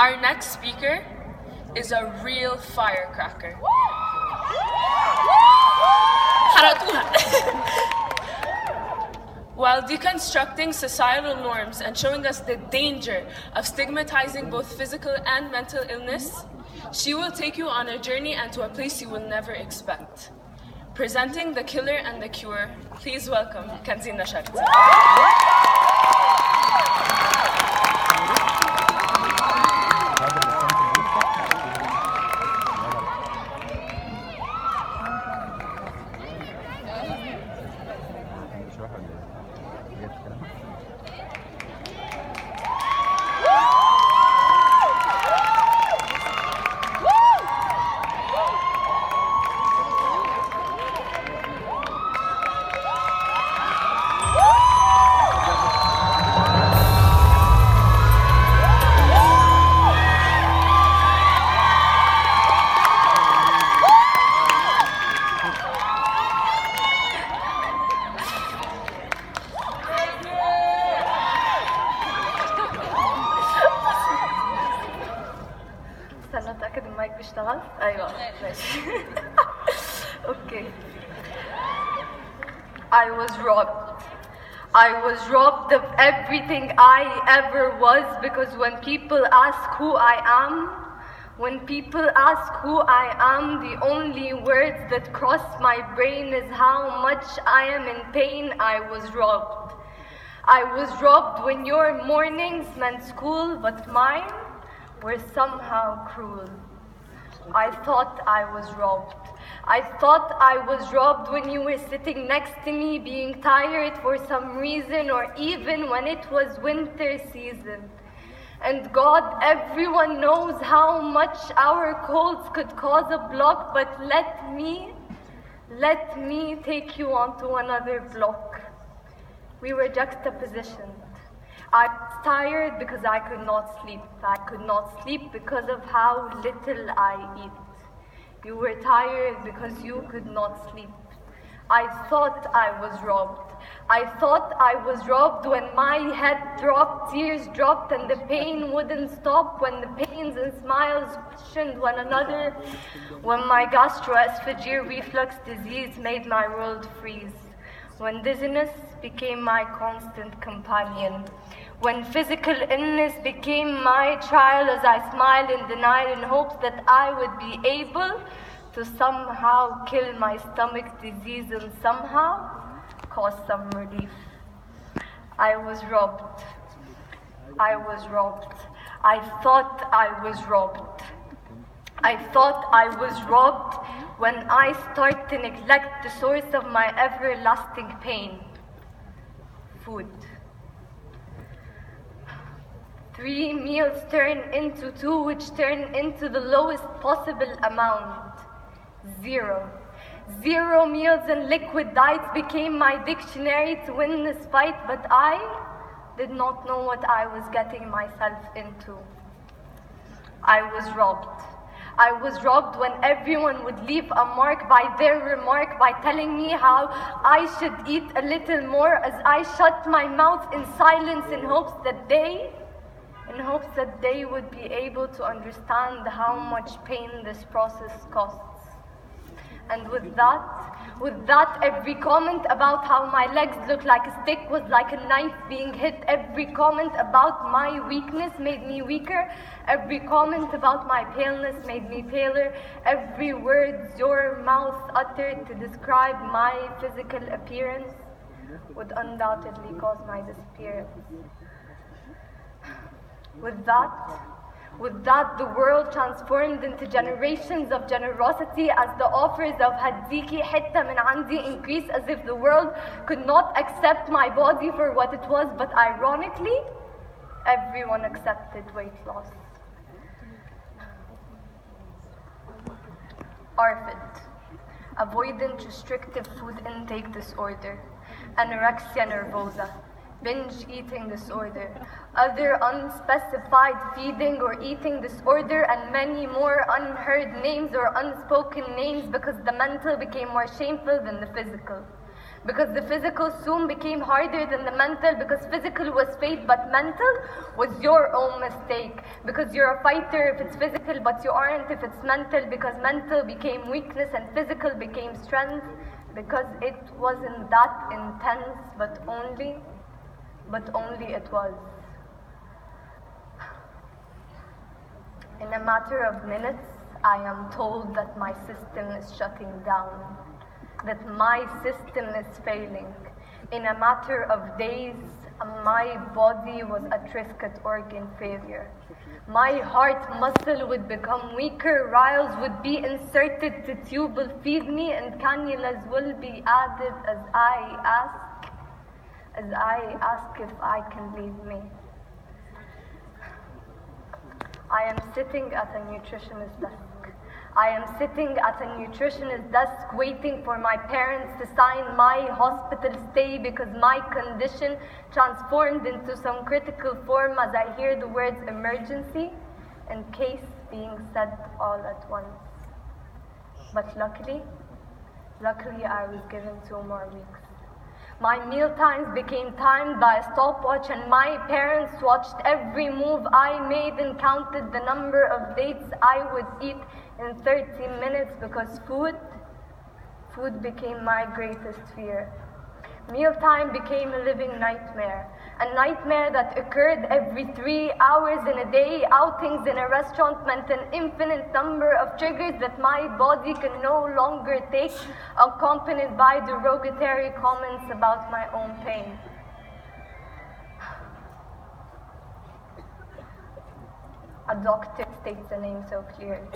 Our next speaker is a real firecracker. While deconstructing societal norms and showing us the danger of stigmatizing both physical and mental illness, she will take you on a journey and to a place you will never expect. Presenting the killer and the cure, please welcome Kanzi Nasharty. أتأكد المايك بيشتغل؟ أيوة ماشي. Okay. I was robbed. I was robbed of everything I ever was, because when people ask who I am, the only words that cross my brain is how much I am in pain. I was robbed. I was robbed when your mornings meant school, but mine were somehow cruel. I thought I was robbed. I thought I was robbed when you were sitting next to me being tired for some reason, or even when it was winter season. And God, everyone knows how much our colds could cause a block, but let me take you onto another block. We were juxtapositioned. I was tired because I could not sleep. I could not sleep because of how little I eat. You were tired because you could not sleep. I thought I was robbed. I thought I was robbed when my head dropped, tears dropped, and the pain wouldn't stop, when the pains and smiles questioned one another, when my gastroesophageal reflux disease made my world freeze, when dizziness became my constant companion, when physical illness became my trial as I smiled in denial in hopes that I would be able to somehow kill my stomach disease and somehow cause some relief. I was robbed. I was robbed. I thought I was robbed. I thought I was robbed when I start to neglect the source of my everlasting pain. Food. 3 meals turn into 2, which turn into the lowest possible amount. 0. 0 meals and liquid diets became my dictionary to win this fight, but I did not know what I was getting myself into. I was robbed. I was robbed when everyone would leave a mark by their remark, by telling me how I should eat a little more, as I shut my mouth in silence in hopes that they would be able to understand how much pain this process costs. And with that, every comment about how my legs look like a stick was like a knife being hit. Every comment about my weakness made me weaker. Every comment about my paleness made me paler. Every word your mouth uttered to describe my physical appearance would undoubtedly cause my disappearance. With that, the world transformed into generations of generosity as the offers of Hadiki Hitta Min Andi increased, as if the world could not accept my body for what it was, but ironically, everyone accepted weight loss. ARFID, avoidant restrictive food intake disorder, anorexia nervosa, binge eating disorder, other unspecified feeding or eating disorder, and many more unheard names or unspoken names, because the mental became more shameful than the physical. Because the physical soon became harder than the mental, because physical was fate, but mental was your own mistake. Because you're a fighter if it's physical, but you aren't if it's mental, because mental became weakness and physical became strength, because it wasn't that intense, but only it was. In a matter of minutes, I am told that my system is shutting down, that my system is failing. In a matter of days, my body was at risk at organ failure. My heart muscle would become weaker, vials would be inserted, the tube will feed me, and cannulas will be added as I ask if I can leave me. I am sitting at a nutritionist desk. I am sitting at a nutritionist desk waiting for my parents to sign my hospital stay because my condition transformed into some critical form as I hear the words emergency and case being said all at once. But luckily I was given 2 more weeks. My meal times became timed by a stopwatch, and my parents watched every move I made and counted the number of dates I would eat in 30 minutes because food became my greatest fear. Mealtime became a living nightmare, a nightmare that occurred every 3 hours in a day. Outings in a restaurant meant an infinite number of triggers that my body can no longer take, accompanied by derogatory comments about my own pain. A doctor states a name so clearly.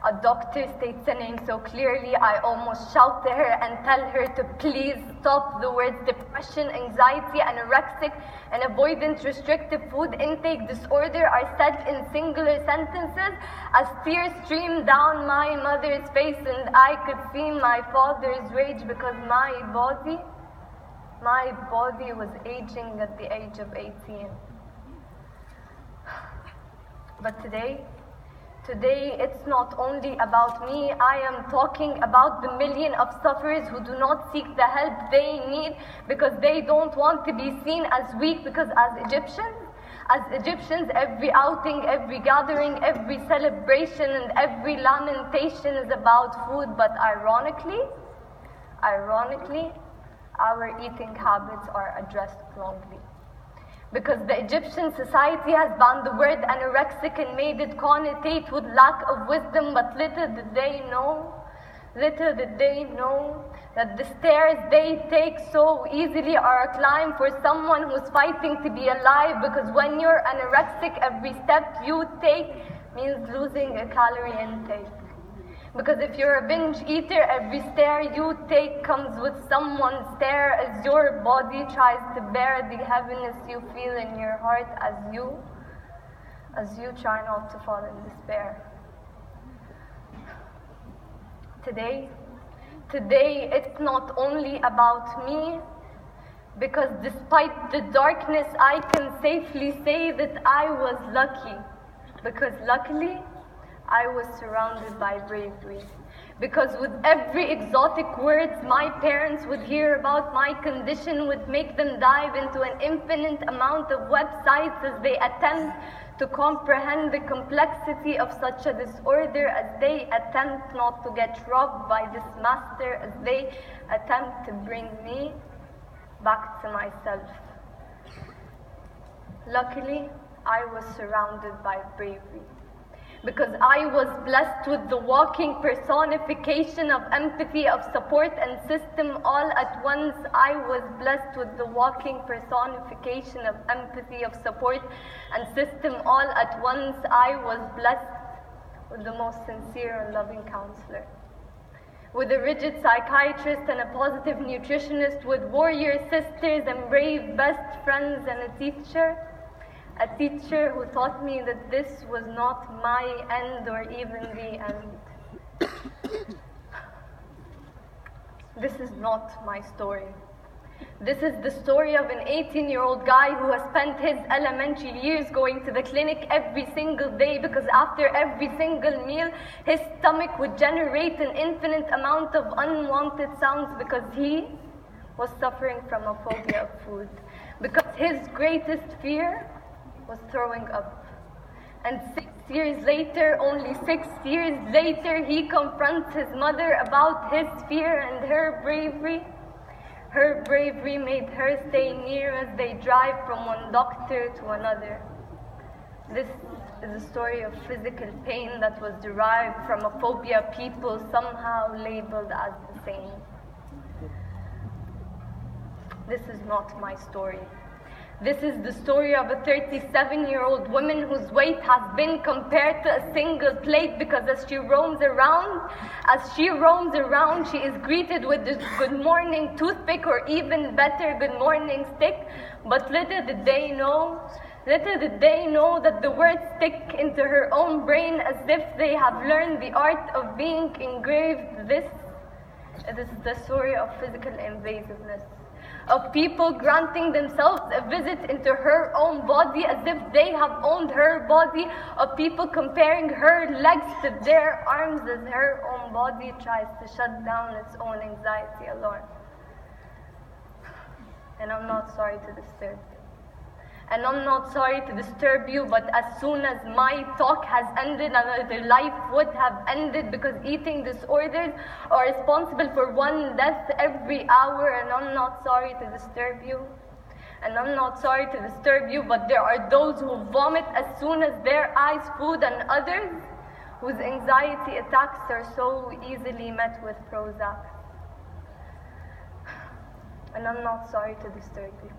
A doctor states a name so clearly, I almost shout to her and tell her to please stop. The words depression, anxiety, anorexic, and avoidant restrictive food intake disorder are said in singular sentences as tears streamed down my mother's face, and I could see my father's rage because my body was aging at the age of 18. But today, it's not only about me. I am talking about the million of sufferers who do not seek the help they need because they don't want to be seen as weak, because as Egyptians, every outing, every gathering, every celebration, and every lamentation is about food. But ironically, our eating habits are addressed wrongly. Because the Egyptian society has banned the word anorexic and made it connotate with lack of wisdom, but little did they know that the stairs they take so easily are a climb for someone who's fighting to be alive, because when you're anorexic, every step you take means losing a calorie intake. Because if you're a binge eater, every stare you take comes with someone's stare as your body tries to bear the heaviness you feel in your heart as you try not to fall in despair. Today, it's not only about me, because despite the darkness, I can safely say that I was lucky. Because luckily, I was surrounded by bravery. Because with every exotic words my parents would hear about my condition would make them dive into an infinite amount of websites as they attempt to comprehend the complexity of such a disorder, as they attempt not to get robbed by this master, as they attempt to bring me back to myself. Luckily, I was surrounded by bravery. Because I was blessed with the walking personification of empathy, of support, and system all at once. I was blessed with the walking personification of empathy, of support, and system all at once. I was blessed with the most sincere and loving counselor, with a rigid psychiatrist and a positive nutritionist, with warrior sisters and brave best friends, and a teacher who taught me that this was not my end or even the end. This is not my story. This is the story of an 18-year-old guy who has spent his elementary years going to the clinic every single day, because after every single meal, his stomach would generate an infinite amount of unwanted sounds, because he was suffering from a phobia of food because his greatest fear was throwing up. And 6 years later, only 6 years later, he confronts his mother about his fear and her bravery. Her bravery made her stay near as they drive from one doctor to another. This is a story of physical pain that was derived from a phobia people somehow labeled as insane. This is not my story. This is the story of a 37-year-old woman whose weight has been compared to a single plate because as she roams around, she is greeted with this good morning toothpick or even better, good morning stick. But little did they know that the words stick into her own brain as if they have learned the art of being engraved. This is the story of physical invasiveness, of people granting themselves a visit into her own body as if they have owned her body, of people comparing her legs to their arms as her own body tries to shut down its own anxiety alarm. And I'm not sorry to disturb you. And I'm not sorry to disturb you, but as soon as my talk has ended, another life would have ended because eating disorders are responsible for 1 death every hour, and I'm not sorry to disturb you. And I'm not sorry to disturb you, but there are those who vomit as soon as their eyes food and others whose anxiety attacks are so easily met with Prozac. And I'm not sorry to disturb you.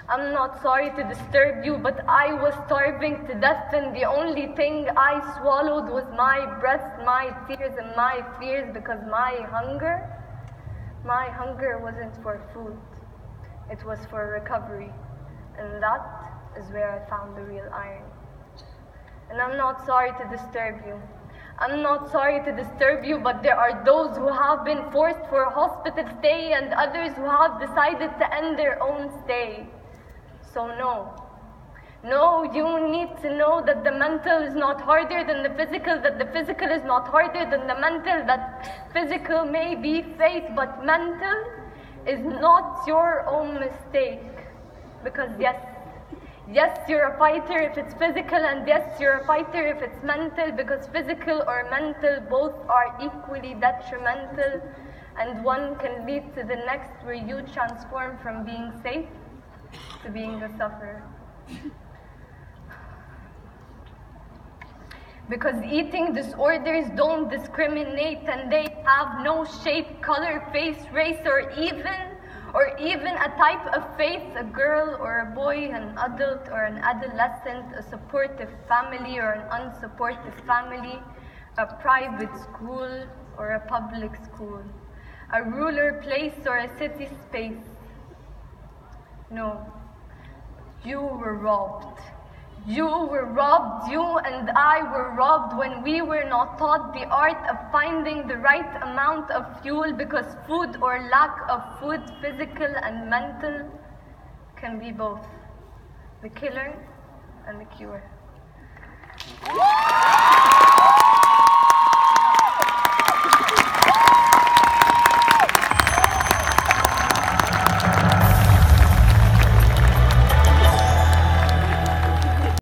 I'm not sorry to disturb you, but I was starving to death and the only thing I swallowed was my breath, my tears and my fears because my hunger wasn't for food. It was for recovery. And that is where I found the real irony. And I'm not sorry to disturb you. I'm not sorry to disturb you, but there are those who have been forced for a hospital stay and others who have decided to end their own stay. So no, you need to know that the mental is not harder than the physical, that the physical is not harder than the mental, that physical may be faith, but mental is not your own mistake. Because yes, you're a fighter if it's physical, and yes, you're a fighter if it's mental, because physical or mental both are equally detrimental, and one can lead to the next where you transform from being safe to being a sufferer. Because eating disorders don't discriminate and they have no shape, color, face, race, or even a type of faith, a girl or a boy, an adult or an adolescent, a supportive family or an unsupportive family, a private school or a public school, a rural place or a city space. No, you were robbed. You and I were robbed when we were not taught the art of finding the right amount of fuel, because food or lack of food, physical and mental, can be both the killer and the cure.